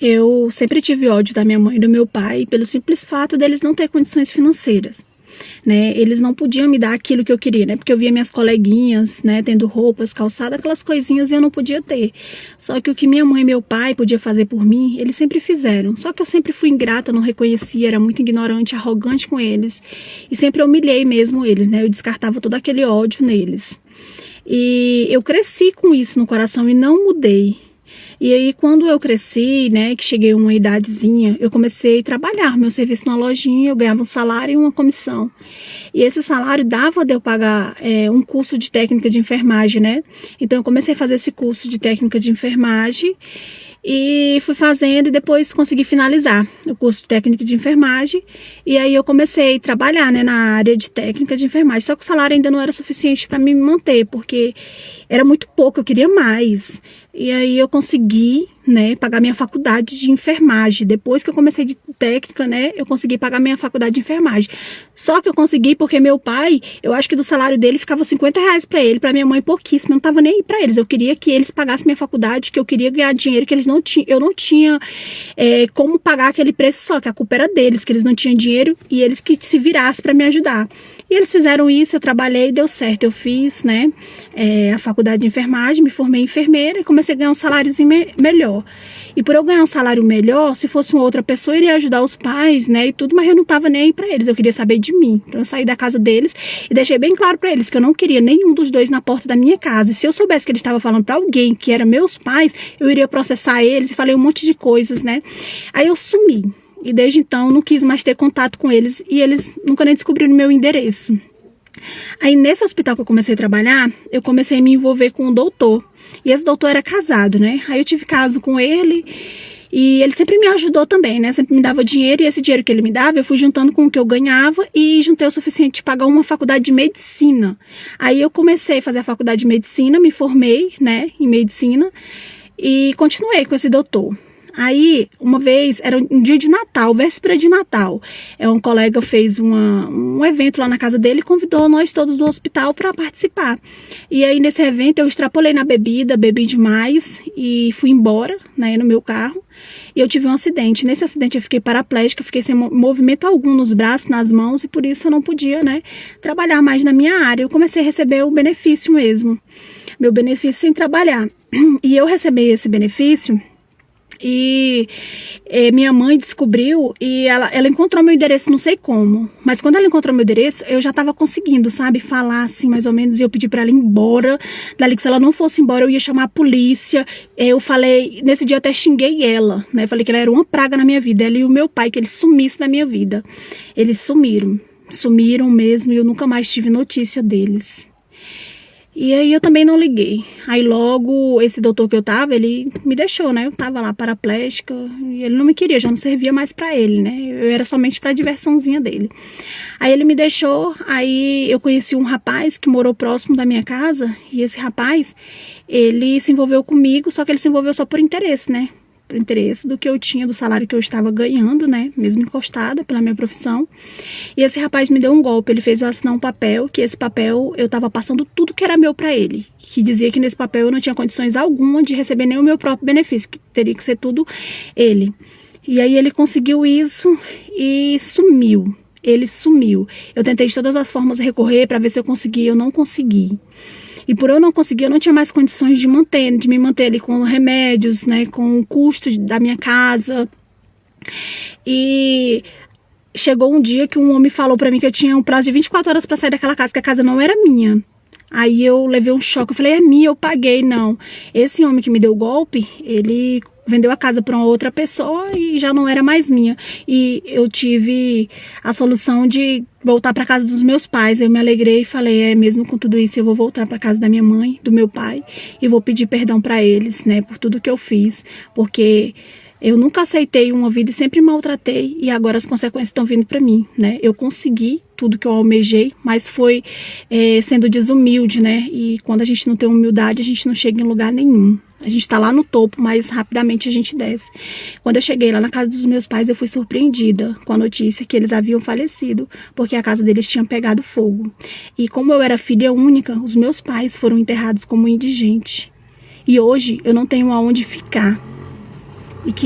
Eu sempre tive ódio da minha mãe e do meu pai pelo simples fato deles não ter condições financeiras, né? Eles não podiam me dar aquilo que eu queria, né? Porque eu via minhas coleguinhas, né, tendo roupas, calçadas, aquelas coisinhas e eu não podia ter. Só que o que minha mãe e meu pai podiam fazer por mim, eles sempre fizeram. Só que eu sempre fui ingrata, não reconhecia, era muito ignorante, arrogante com eles. E sempre humilhei mesmo eles, né? Eu descartava todo aquele ódio neles. E eu cresci com isso no coração e não mudei. E aí, quando eu cresci, né, que cheguei a uma idadezinha, eu comecei a trabalhar. Meu serviço numa lojinha, eu ganhava um salário e uma comissão. E esse salário dava de eu pagar um curso de técnica de enfermagem, né? Então, eu comecei a fazer esse curso de técnica de enfermagem e fui fazendo e depois consegui finalizar o curso de técnica de enfermagem. E aí, eu comecei a trabalhar, né, na área de técnica de enfermagem. Só que o salário ainda não era suficiente para me manter, porque era muito pouco, eu queria mais. E aí eu consegui, né, pagar minha faculdade de enfermagem. Depois que eu comecei de técnica, né, eu consegui pagar minha faculdade de enfermagem. Só que eu consegui porque meu pai, eu acho que do salário dele ficava R$ 50 para ele, para minha mãe pouquíssimo. Eu não tava nem aí para eles. Eu queria que eles pagassem minha faculdade, que eu queria ganhar dinheiro, que eles não tinham. Eu não tinha como pagar aquele preço só, que a culpa era deles, que eles não tinham dinheiro e eles que se virassem para me ajudar. E eles fizeram isso, eu trabalhei, deu certo. Eu fiz, né, a faculdade de enfermagem, me formei enfermeira e comecei a ganhar um saláriozinho melhor. E por eu ganhar um salário melhor, se fosse uma outra pessoa, eu iria ajudar os pais, né, e tudo, mas eu não tava nem aí pra eles, eu queria saber de mim. Então eu saí da casa deles e deixei bem claro pra eles que eu não queria nenhum dos dois na porta da minha casa. E se eu soubesse que eles estavam falando pra alguém que eram meus pais, eu iria processar eles e falei um monte de coisas, né. Aí eu sumi. E desde então não quis mais ter contato com eles e eles nunca nem descobriram meu endereço. Aí nesse hospital que eu comecei a trabalhar, eu comecei a me envolver com um doutor. E esse doutor era casado, né? Aí eu tive caso com ele e ele sempre me ajudou também, né? Sempre me dava dinheiro e esse dinheiro que ele me dava eu fui juntando com o que eu ganhava e juntei o suficiente de pagar uma faculdade de medicina. Aí eu comecei a fazer a faculdade de medicina, me formei, né, em medicina e continuei com esse doutor. Aí, uma vez, era um dia de Natal, véspera de Natal. Um colega fez um evento lá na casa dele e convidou nós todos do hospital para participar. E aí, nesse evento, eu extrapolei na bebida, bebi demais e fui embora, né, no meu carro. E eu tive um acidente. Nesse acidente, eu fiquei paraplégica, fiquei sem movimento algum nos braços, nas mãos, e por isso eu não podia, né, trabalhar mais na minha área. Eu comecei a receber o benefício mesmo, meu benefício sem trabalhar. E eu recebi esse benefício. E minha mãe descobriu e ela encontrou meu endereço, não sei como, mas quando ela encontrou meu endereço, eu já estava conseguindo, sabe, falar assim mais ou menos, e eu pedi para ela ir embora, dali que se ela não fosse embora eu ia chamar a polícia. Eu falei, nesse dia eu até xinguei ela, né, falei que ela era uma praga na minha vida, ela e o meu pai, que eles sumissem da minha vida. Eles sumiram mesmo e eu nunca mais tive notícia deles. E aí eu também não liguei. Aí logo esse doutor que eu tava, ele me deixou, né? Eu tava lá paraplégica e ele não me queria, já não servia mais pra ele, né? Eu era somente pra diversãozinha dele. Aí ele me deixou, aí eu conheci um rapaz que morou próximo da minha casa e esse rapaz, ele se envolveu comigo, só que ele se envolveu só por interesse, né? Por interesse do que eu tinha, do salário que eu estava ganhando, né, mesmo encostada pela minha profissão. E esse rapaz me deu um golpe, ele fez eu assinar um papel, que esse papel eu estava passando tudo que era meu para ele, que dizia que nesse papel eu não tinha condições alguma de receber nem o meu próprio benefício, que teria que ser tudo ele. E aí ele conseguiu isso e sumiu. Ele sumiu. Eu tentei de todas as formas recorrer para ver se eu conseguia, eu não consegui. E por eu não conseguir, eu não tinha mais condições de me manter ali com remédios, né, com o custo da minha casa. E chegou um dia que um homem falou pra mim que eu tinha um prazo de 24 horas para sair daquela casa, que a casa não era minha. Aí eu levei um choque, eu falei, é minha, eu paguei. Não, esse homem que me deu o golpe, ele vendeu a casa para uma outra pessoa e já não era mais minha. E eu tive a solução de voltar para casa dos meus pais. Eu me alegrei e falei, mesmo com tudo isso, eu vou voltar para casa da minha mãe, do meu pai, e vou pedir perdão para eles, né, por tudo que eu fiz, porque eu nunca aceitei uma vida e sempre maltratei, e agora as consequências estão vindo para mim, né? Eu consegui tudo que eu almejei, mas foi sendo desumilde, né? E quando a gente não tem humildade, a gente não chega em lugar nenhum. A gente tá lá no topo, mas rapidamente a gente desce. Quando eu cheguei lá na casa dos meus pais, eu fui surpreendida com a notícia que eles haviam falecido, porque a casa deles tinha pegado fogo. E como eu era filha única, os meus pais foram enterrados como indigente. E hoje eu não tenho aonde ficar. E que